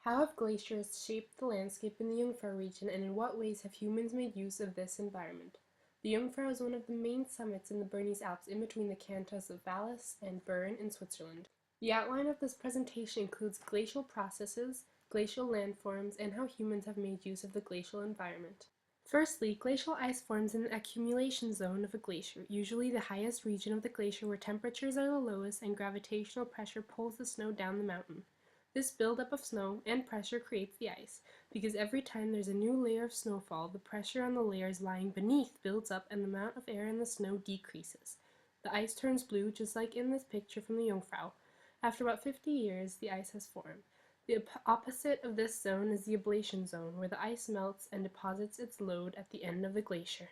How have glaciers shaped the landscape in the Jungfrau region, and in what ways have humans made use of this environment? The Jungfrau is one of the main summits in the Bernese Alps in between the cantons of Valais and Bern in Switzerland. The outline of this presentation includes glacial processes, glacial landforms, and how humans have made use of the glacial environment. Firstly, glacial ice forms in the accumulation zone of a glacier, usually the highest region of the glacier where temperatures are the lowest and gravitational pressure pulls the snow down the mountain. This buildup of snow and pressure creates the ice, because every time there's a new layer of snowfall, the pressure on the layers lying beneath builds up and the amount of air in the snow decreases. The ice turns blue, just like in this picture from the Jungfrau. After about 50 years, the ice has formed. The opposite of this zone is the ablation zone, where the ice melts and deposits its load at the end of the glacier.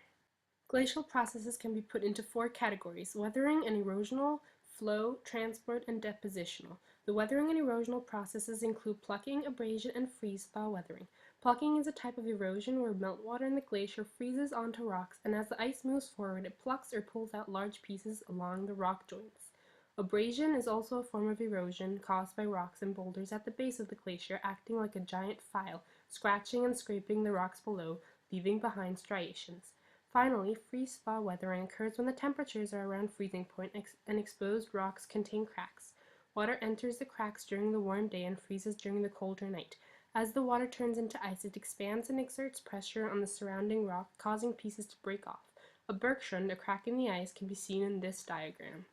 Glacial processes can be put into four categories: weathering and erosional, flow, transport, and depositional. The weathering and erosional processes include plucking, abrasion, and freeze-thaw weathering. Plucking is a type of erosion where meltwater in the glacier freezes onto rocks, and as the ice moves forward, it plucks or pulls out large pieces along the rock joints. Abrasion is also a form of erosion caused by rocks and boulders at the base of the glacier acting like a giant file, scratching and scraping the rocks below, leaving behind striations. Finally, freeze-thaw weathering occurs when the temperatures are around freezing point and exposed rocks contain cracks. Water enters the cracks during the warm day and freezes during the colder night. As the water turns into ice, it expands and exerts pressure on the surrounding rock, causing pieces to break off. A bergschrund, a crack in the ice, can be seen in this diagram.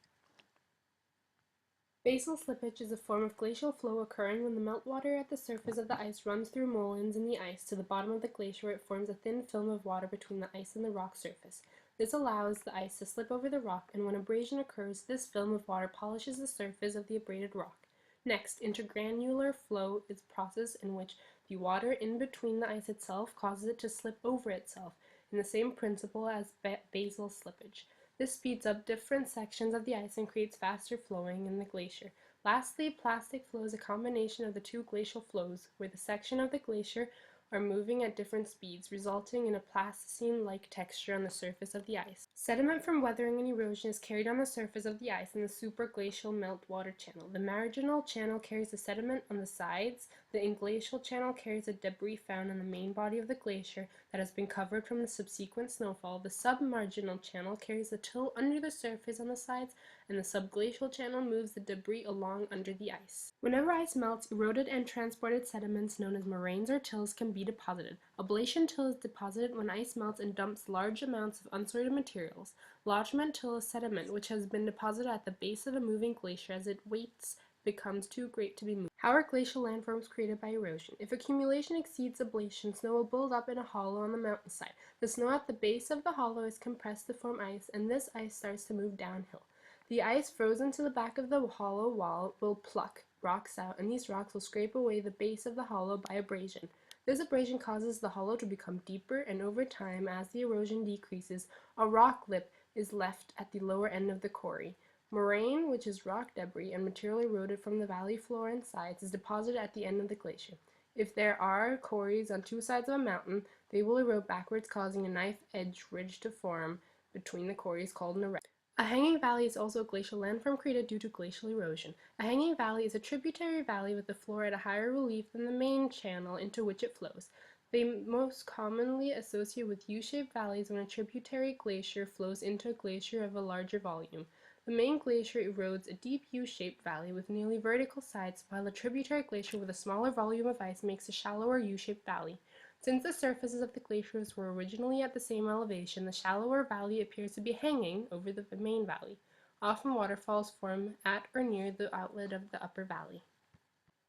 Basal slippage is a form of glacial flow occurring when the meltwater at the surface of the ice runs through moraines in the ice to the bottom of the glacier, where it forms a thin film of water between the ice and the rock surface. This allows the ice to slip over the rock, and when abrasion occurs, this film of water polishes the surface of the abraded rock. Next, intergranular flow is a process in which the water in between the ice itself causes it to slip over itself, in the same principle as basal slippage. This speeds up different sections of the ice and creates faster flowing in the glacier. Lastly, plastic flow is a combination of the two glacial flows, where the section of the glacier are moving at different speeds, resulting in a plasticine-like texture on the surface of the ice. Sediment from weathering and erosion is carried on the surface of the ice in the superglacial meltwater channel. The marginal channel carries the sediment on the sides. The inglacial channel carries the debris found in the main body of the glacier that has been covered from the subsequent snowfall. The submarginal channel carries the till under the surface on the sides, and the subglacial channel moves the debris along under the ice. Whenever ice melts, eroded and transported sediments known as moraines or tills can be deposited. Ablation till is deposited when ice melts and dumps large amounts of unsorted materials. Lodgement till is sediment which has been deposited at the base of a moving glacier as its weight becomes too great to be moved. How are glacial landforms created by erosion? If accumulation exceeds ablation, snow will build up in a hollow on the mountainside. The snow at the base of the hollow is compressed to form ice, and this ice starts to move downhill. The ice frozen to the back of the hollow wall will pluck rocks out, and these rocks will scrape away the base of the hollow by abrasion. This abrasion causes the hollow to become deeper, and over time, as the erosion decreases, a rock lip is left at the lower end of the quarry. Moraine, which is rock debris and material eroded from the valley floor and sides, is deposited at the end of the glacier. If there are quarries on two sides of a mountain, they will erode backwards, causing a knife-edge ridge to form between the quarries called an erect. A hanging valley is also a glacial landform created due to glacial erosion. A hanging valley is a tributary valley with the floor at a higher relief than the main channel into which it flows. They most commonly associate with U-shaped valleys when a tributary glacier flows into a glacier of a larger volume. The main glacier erodes a deep U-shaped valley with nearly vertical sides, while a tributary glacier with a smaller volume of ice makes a shallower U-shaped valley. Since the surfaces of the glaciers were originally at the same elevation, the shallower valley appears to be hanging over the main valley. Often waterfalls form at or near the outlet of the upper valley.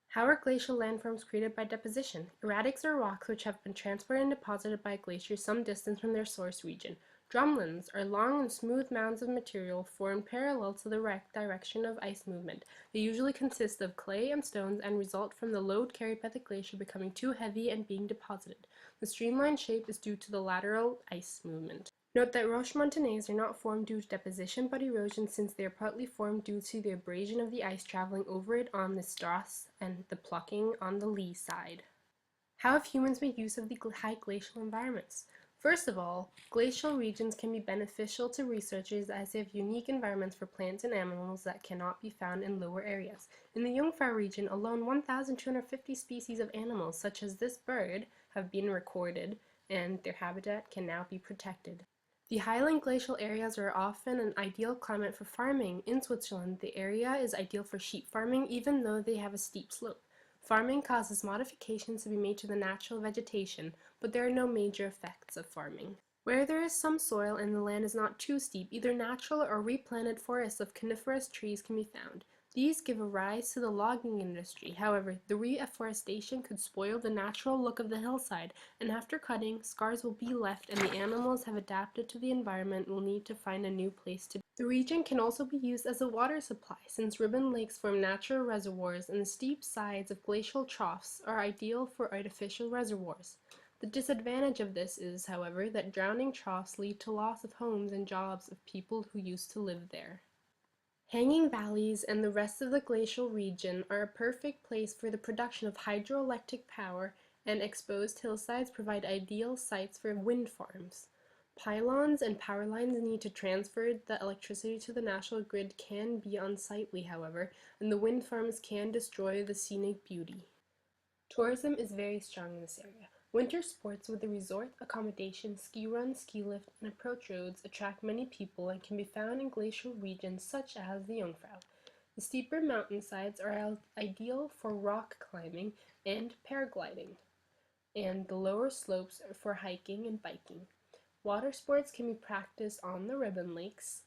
How are glacial landforms created by deposition? Erratics are rocks which have been transported and deposited by glaciers some distance from their source region. Drumlins are long and smooth mounds of material formed parallel to the direction of ice movement. They usually consist of clay and stones and result from the load carried by the glacier becoming too heavy and being deposited. The streamlined shape is due to the lateral ice movement. Note that roches montagnes are not formed due to deposition but erosion, since they are partly formed due to the abrasion of the ice traveling over it on the strasse and the plucking on the lee side. How have humans made use of the high glacial environments? First of all, glacial regions can be beneficial to researchers as they have unique environments for plants and animals that cannot be found in lower areas. In the Jungfrau region alone, 1,250 species of animals, such as this bird, have been recorded, and their habitat can now be protected. The highland glacial areas are often an ideal climate for farming. In Switzerland, the area is ideal for sheep farming even though they have a steep slope. Farming causes modifications to be made to the natural vegetation, but there are no major effects of farming. Where there is some soil and the land is not too steep, either natural or replanted forests of coniferous trees can be found. These give a rise to the logging industry. However, the reforestation could spoil the natural look of the hillside, and after cutting, scars will be left and the animals have adapted to the environment will need to find a new place to be. The region can also be used as a water supply, since ribbon lakes form natural reservoirs and the steep sides of glacial troughs are ideal for artificial reservoirs. The disadvantage of this is, however, that drowning troughs lead to loss of homes and jobs of people who used to live there. Hanging valleys and the rest of the glacial region are a perfect place for the production of hydroelectric power, and exposed hillsides provide ideal sites for wind farms. Pylons and power lines needed to transfer the electricity to the national grid can be unsightly, however, and the wind farms can destroy the scenic beauty. Tourism is very strong in this area. Winter sports with a resort, accommodation, ski run, ski lift, and approach roads attract many people and can be found in glacial regions such as the Jungfrau. The steeper mountainsides are ideal for rock climbing and paragliding, and the lower slopes are for hiking and biking. Water sports can be practiced on the ribbon lakes,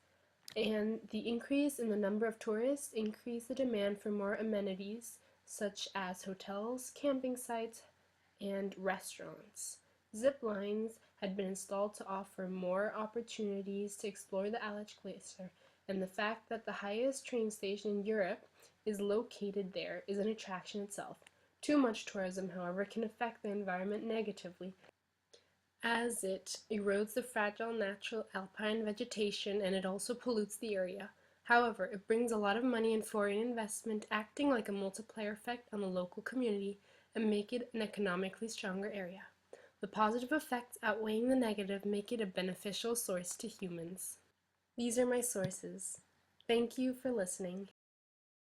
and the increase in the number of tourists increase the demand for more amenities such as hotels, camping sites, and restaurants. Zip lines had been installed to offer more opportunities to explore the Aletsch Glacier, and the fact that the highest train station in Europe is located there is an attraction itself. Too much tourism, however, can affect the environment negatively, as it erodes the fragile natural alpine vegetation and it also pollutes the area. However, it brings a lot of money and foreign investment, acting like a multiplier effect on the local community and make it an economically stronger area. The positive effects outweighing the negative make it a beneficial source to humans. These are my sources. Thank you for listening.